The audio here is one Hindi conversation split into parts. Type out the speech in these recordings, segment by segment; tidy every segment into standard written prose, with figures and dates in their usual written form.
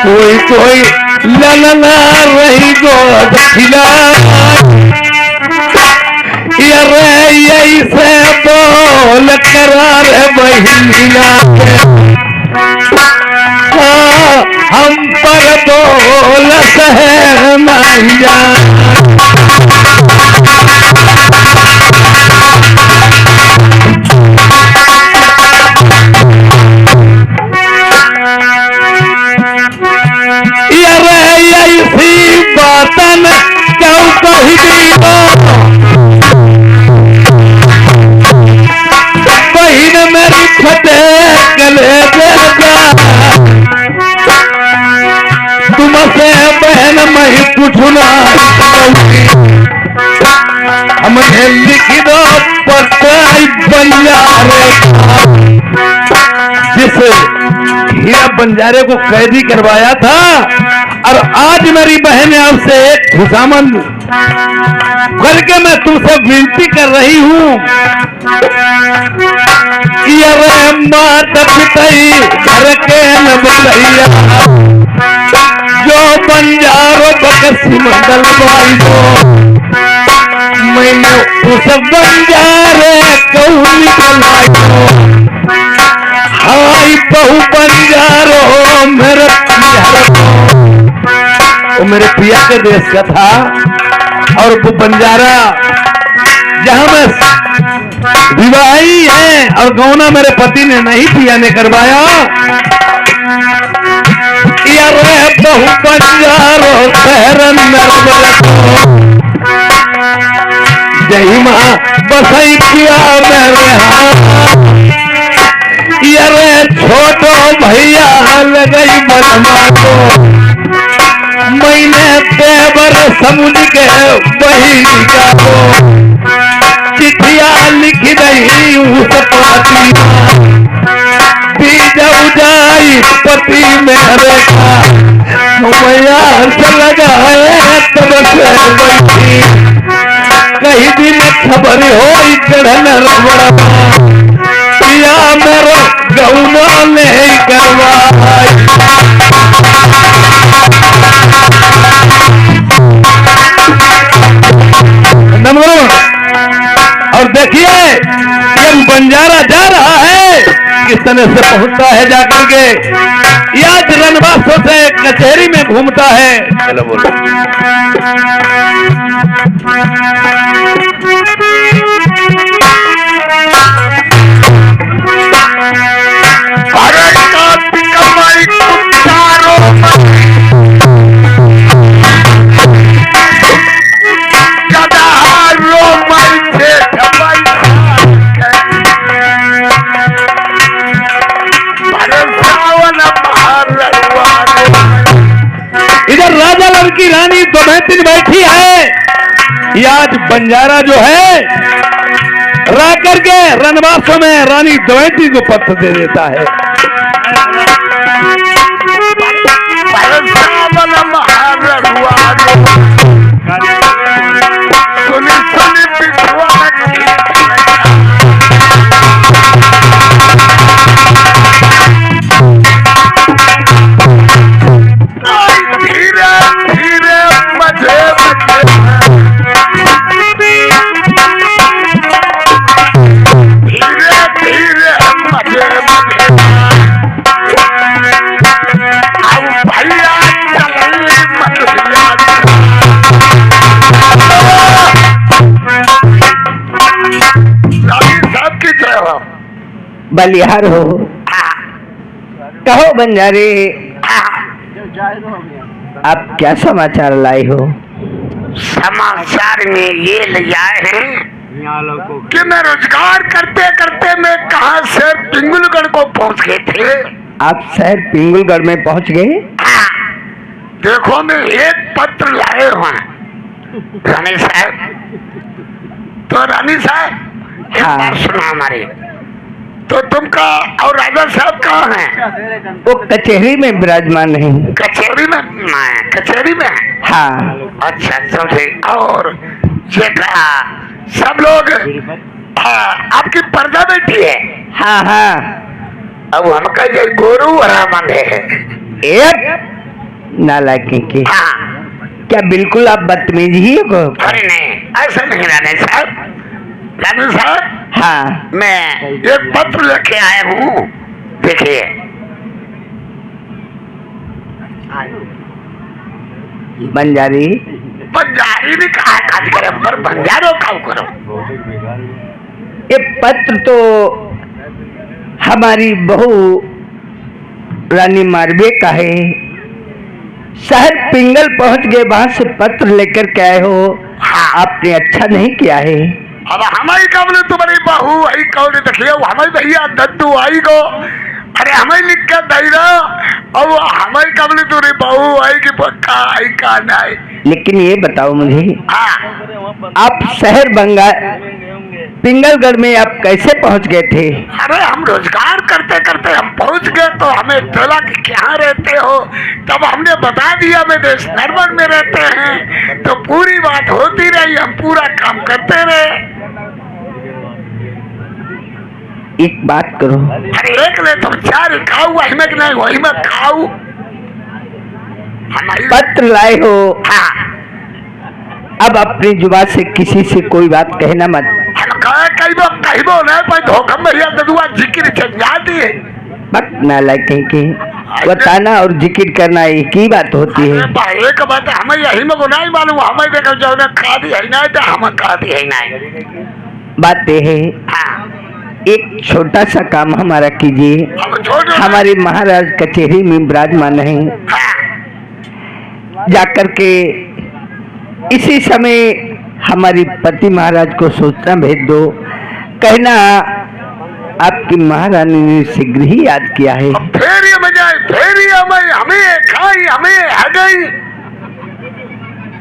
कोई कोई ललना रही गोद खिलाए यही से बोल करार बहिनिया हम पर बोल सहे मैया ऐसी बातन क्यों कही दी बहन मेरी फटे गले तुमसे बहन मैं पूछना हमें लिख दो पटाई बंजारे जिस हीरा बंजारे को कैदी करवाया था और आज मेरी बहन आपसे एक खुशामंद करके मैं तुमसे विनती कर रही हूँ माता पिताई घर के न बलैया जो बंजारो बकसी मंडल बाई दो मैंने उस बंजारे कहूँ निकलाई हाई बहु बंजारो मेरे वो मेरे पिया के देश का था और वो बंजारा जहां मैं विवाही है और गौना मेरे पति ने नहीं पिया ने करवाया बहु बंजारो शहर जही मां बसई पिया मेरे छोटो भैया लगई मनमा को मैंने देवर समझ के वही को चिट्ठिया लिख रही उस पाती बीज उजाई पति मेरे का मैया से लगाए तब से बैठी कहीं दिन खबर हो चढ़न रबड़ा पिया मेरा गौना नहीं करवाई और देखिए ये बंजारा जा रहा है किस तरह से पहुंचता है जाकर के या रनवासों से कचहरी में घूमता है। चलो बोलो की रानी दोमैती बैठी है। आज बंजारा जो है रा करके रनवासों में रानी दोमैती को पत्र दे देता है। बलिहार हो कहो बंजारे आप क्या समाचार लाए हो? समाचार में ये ले आए हैं कि मैं रोजगार करते करते मैं कहां से पिंगुलगढ़ को पहुंच गए थे। आप शहर पिंगुलगढ़ में पहुंच गए? देखो मैं एक पत्र लाए हुए रानी साहब। तो रानी साहब एक बात सुना हमारी। तो तुमका और राजा साहब कहाँ हैं? वो कचहरी में विराजमान नहीं। कचहरी में? कचहरी में? हाँ। अच्छा समझे। और सब लोग आपकी पर्दा बैठी है? हाँ हाँ। अब हमका जो गोरू हरामन है एक नालायकी की। हाँ। क्या बिल्कुल आप बदतमीज ही हो? अरे नहीं, ऐसा नहीं रानी साहब। रानी साहब, हाँ, मैं एक पत्र लेके आया हूँ, देखिए। बंजारी। बंजारी भी कहा काज करे, पर बंजारो का करो। ये पत्र तो हमारी बहू रानी मारवे का है। शहर पिंगल पहुंच गए, वहां से पत्र लेकर के आए हो। हाँ। आपने अच्छा नहीं किया है। अब हमारी कबले तुम्हारी बहू आई कौन देखिए, हमारे भैया दद्दू आई गो। अरे हमें लिख कर दे रहा, अब हमारी कबले तुम्हारी बहू आई कि पक्का आई का नहीं। लेकिन ये बताओ मुझे, हाँ। आप शहर बंगाल पिंगलगढ़ में आप कैसे पहुंच गए थे? अरे हम रोजगार करते करते हम पहुंच गए, तो हमें बोला कि क्या रहते हो, तब हमने बता दिया मैं देश नर्मन में रहते हैं। तो पूरी बात होती रही, हम पूरा काम करते रहे। एक बात करो, अरे एक ले तुम चार खाऊ, वही में नहीं वही में खाऊ। हमारी पत्र लाए हो, हाँ। अब अपनी जुबान से किसी से कोई बात कहना मत। हम कही बो नहीं पर धोखा भैया ददुआ जिक्र चल जाती है। बक नालायक की बताना और जिक्र करना एक ही बात होती है। एक बात हमें यही में को नहीं मालूम, हमें देखो जो ने खा दी है नहीं तो हम खा दी है नहीं। बात यह है, हाँ। एक छोटा सा काम हमारा कीजिए। अब छोड़ हमारे महाराज कचहरी में विराजमान है, हाँ। जाकर के इसी समय हमारी पति महाराज को सूचना भेज दो। कहना आपकी महारानी ने शीघ्र ही याद किया है। फिर ये मजा है, फिर ये हमें खाई हमें आ गई,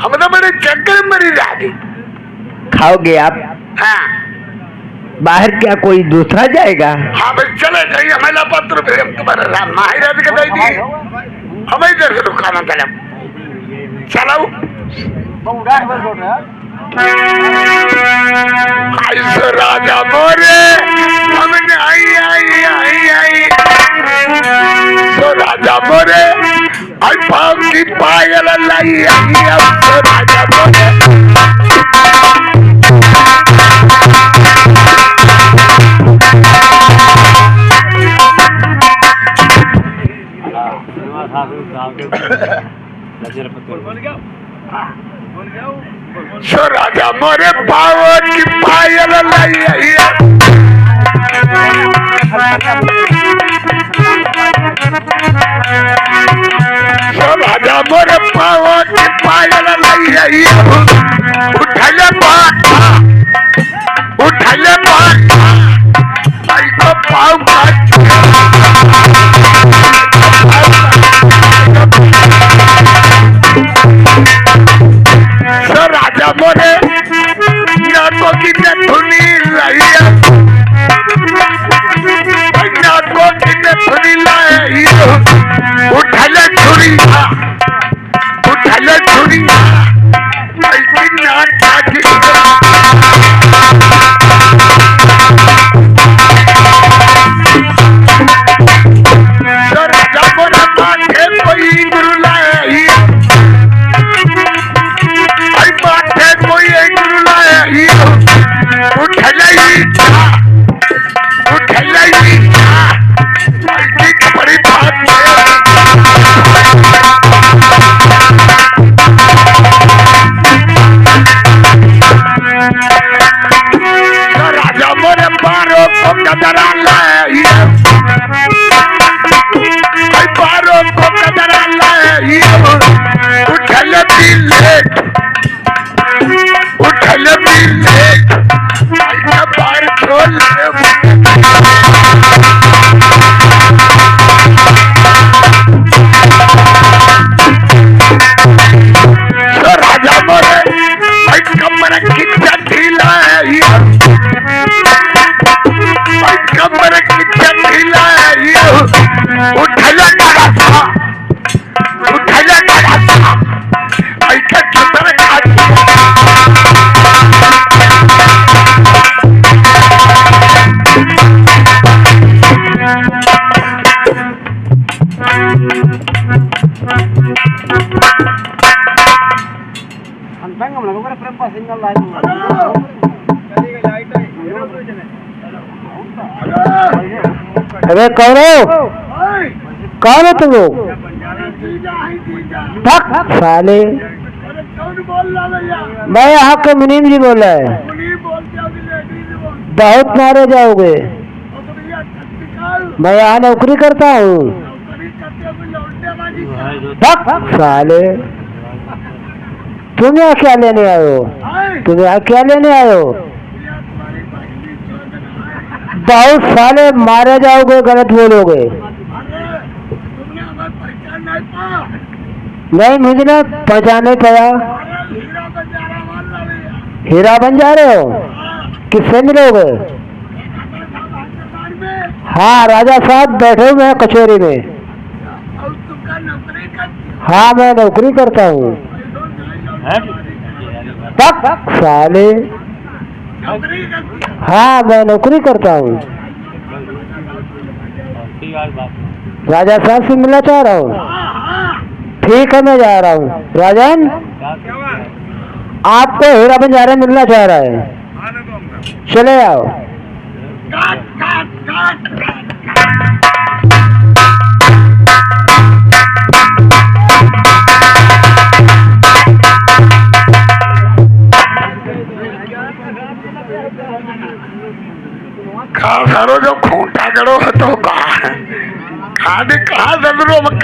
हम तो बड़े चक्कर मरी जा दी। खाओगे आप? हाँ। बाहर क्या कोई दूसरा जाएगा? हाँ भाई चले जाइए, हमें ला पत्र फिर हम तुम्हारे महाराज के दे दिए, हमें इधर से रुकाना चलो। ऐसे राजा बोले हमने आई तो राजा बोले आई पाव की पायल लाई आई। अब तो राजा बोले सो राजा मोरे पावन की पायल लाई आई। सो राजा मोरे पावन की पायल लाई आई। उठले पाटा भाई को पाव राजा मोरे नाको की नथुनी लाई, नाको की नथुनी लाई। उठले छुरिया ऐसी नाक काटी। राजा मोरे माथे कोई गुरु लाई, कोई एक गुरु लाई। उठले बड़ी बात राजा मोरे बारो को कदरा लाई, बारो को कदरा लाई। उठले बाहर खोल राजा मोरे कमर कितना ढीला है, कमर कितना ढीला है। उठले डरा था ऐसा चुतर अरे कौन हो? कौन हो तुम लोग? थक साले, मैं यहाँ के मुनीम जी बोल रहा है। बहुत मारे जाओगे। मैं यहाँ नौकरी करता हूँ। थक साले, तुम यहाँ क्या लेने आए हो? तुम यहाँ क्या लेने आए हो? बहुत साले मारे जाओगे, गलत बोलोगे। नहीं, मुझे ना पहचान नहीं पाया। हीरा बन जा रहे हो? किससे मिलोगे? हाँ, राजा साहब बैठे हुए हैं कचहरी में। हाँ, मैं नौकरी करता हूँ। तक साले, हाँ मैं नौकरी करता हूँ। राजा साहब से मिलना चाह रहा हूँ। ठीक है, मैं जा रहा हूँ। राजन, आपको हीरा बंजारा मिलना चाह रहा है, चले आओ। करो जो खूंटा करो तो खाने कहा जरूर में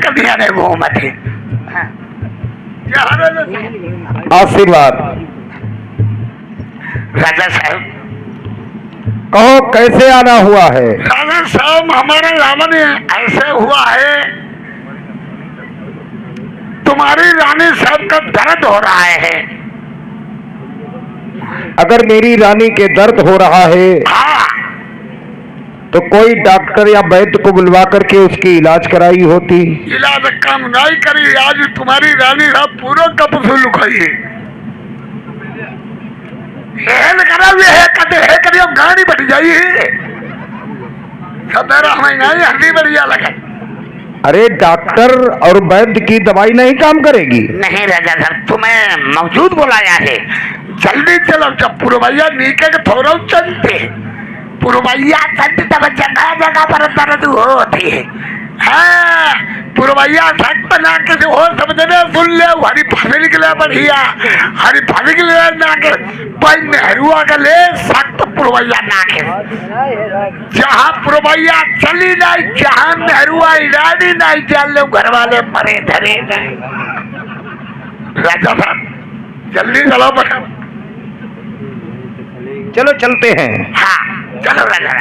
कन्या घूम थे। आशीर्वाद। राजा साहब, कहो कैसे आना हुआ है? राजा साहब, हमारे रावण ऐसे हुआ है, तुम्हारी रानी साहब का दर्द हो रहा है। अगर मेरी रानी के दर्द हो रहा है, हाँ, तो कोई डॉक्टर या वैद्य को बुलवा करके उसकी इलाज कराई होती। इलाज काम नहीं करी, आज तुम्हारी रानी साहब पूरा कपसूल लुकाई है करियो गाड़ी बढ़ जाई सवेरा हमें नहीं हल्दी बढ़िया लगा। अरे डॉक्टर और वैद्य की दवाई नहीं काम करेगी? नहीं राजा साहब, तुम्हें मौजूद बुलाया है, जल्दी चलो। जब पुरवैया नीचे के थोड़ा चलते, पुरवैया चलती तब जगह जगह पर दर्द होती है। हाँ, पुरवैया सख्त ना किसी और समझने सुन ले, हरी फसल के लिए बढ़िया, हरी फसल के लिए ना के भाई नेहरूआ के लिए सख्त पुरवैया ना के। जहाँ पुरवैया चली नहीं, जहाँ नेहरूआ इरानी नहीं, चल लो घर वाले मरे धरे नहीं। राजा साहब जल्दी चलो बेटा। चलो चलते हैं। हाँ चलो राजा।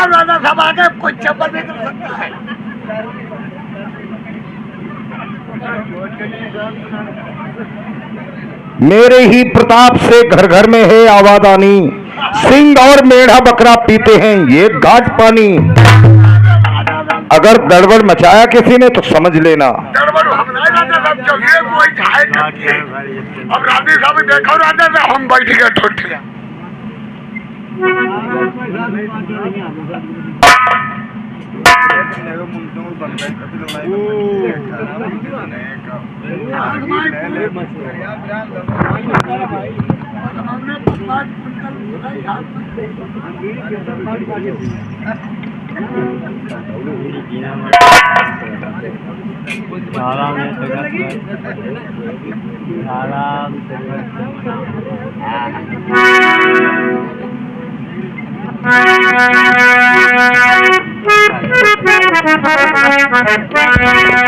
राजा साहब आगे कोई चप्पल नहीं कर सकता है। मेरे ही प्रताप से घर घर में है आवादानी, सिंह और मेढ़ा बकरा पीते हैं ये घाट पानी। अगर गड़बड़ मचाया किसी ने तो समझ लेना। गड़बड़ हम नहीं राजा साहब, जो ये कोई चाहे करती है। अब राजा साहब देखो, राजा साहब हम बैठ गए ठोठिया।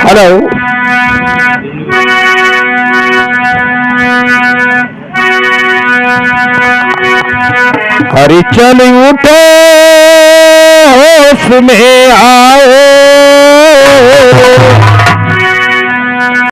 हेलो, हरी चल उठो होश में आओ।